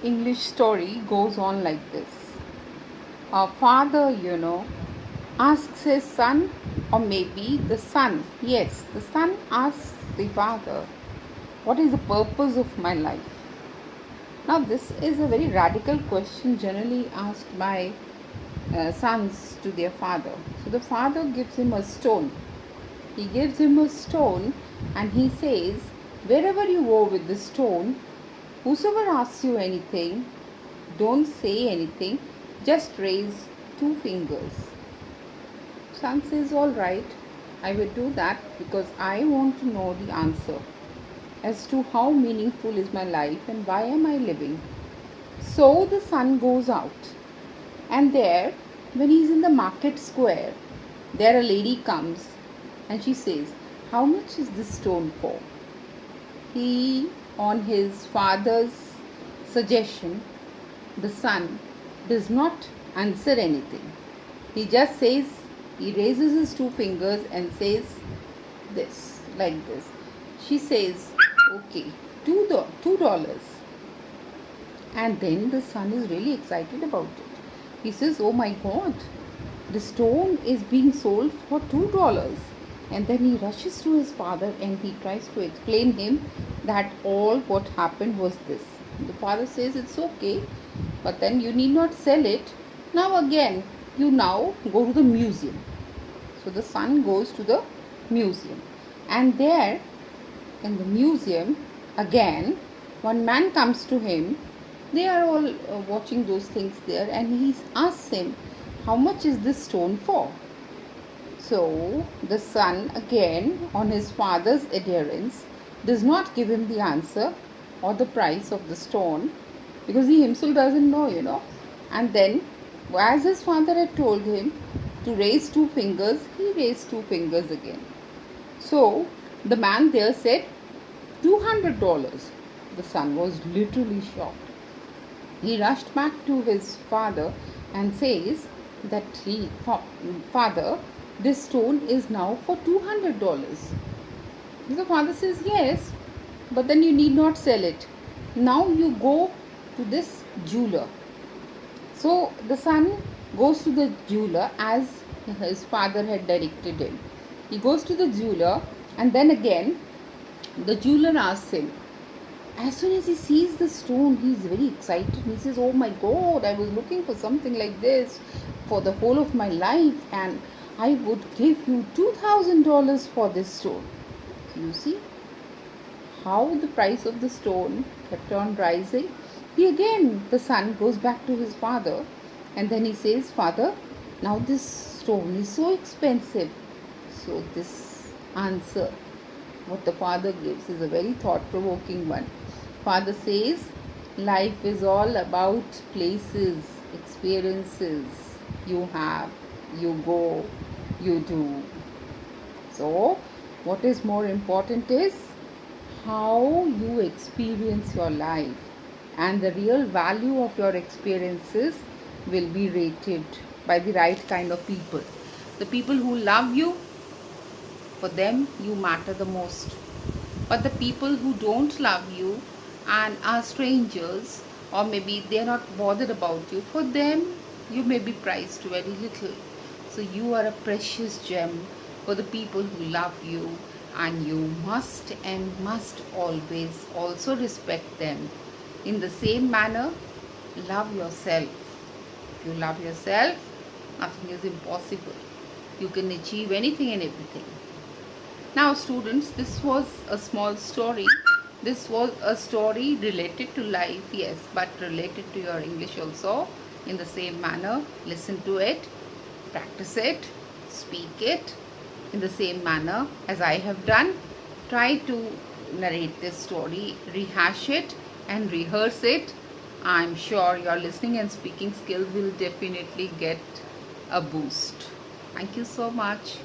English story goes on like this. A father, asks his son, or maybe the son. Yes, the son asks the father, what is the purpose of my life? Now, this is a very radical question generally asked by sons to their father. So, the father gives him a stone. He gives him a stone and he says, wherever you go with the stone, whosoever asks you anything, don't say anything, just raise two fingers. Son says, all right, I will do that because I want to know the answer as to how meaningful is my life and why am I living. So the son goes out, and there, when he's in the market square, there a lady comes and she says, how much is this stone for? He, on his father's suggestion, the son does not answer anything. He just says, he raises his two fingers and says this, like this. She says, okay, $2. And then the son is really excited about it. He says, oh my God, the stone is being sold for $2. And then he rushes to his father and he tries to explain him that all what happened was this. The father says, it's okay, but then you need not sell it. Now again, you now go to the museum. So the son goes to the museum, and there in the museum again one man comes to him. They are all watching those things there, and he asks him, how much is this stone for? So the son again, on his father's adherence, does not give him the answer or the price of the stone, because he himself doesn't know. And then, as his father had told him to raise two fingers, he raised two fingers again. So the man there said, $200. The son was literally shocked. He rushed back to his father and says that father, this stone is now for $200. The father says, yes, but then you need not sell it. Now you go to this jeweler. So the son goes to the jeweler as his father had directed him. He goes to the jeweler, and then again the jeweler asks him. As soon as he sees the stone, he is very excited. He says, oh my God, I was looking for something like this for the whole of my life, and I would give you $2,000 for this stone. You see how the price of the stone kept on rising. The son goes back to his father, and then he says, father, now this stone is so expensive. So this answer, what the father gives, is a very thought-provoking one. Father says, life is all about places, experiences you have, you go, you do. So what is more important is how you experience your life, and the real value of your experiences will be rated by the right kind of people. The people who love you, for them you matter the most. But the people who don't love you and are strangers, or maybe they are not bothered about you, for them you may be priced very little. So you are a precious gem for the people who love you, and you must always also respect them. In the same manner, love yourself. If you love yourself, nothing is impossible. You can achieve anything and everything. Now students, this was a small story. This was a story related to life, yes, but related to your English also. In the same manner, listen to it, practice it, speak it in the same manner as I have done. Try to narrate this story, rehash it and rehearse it. I'm sure your listening and speaking skills will definitely get a boost. Thank you so much.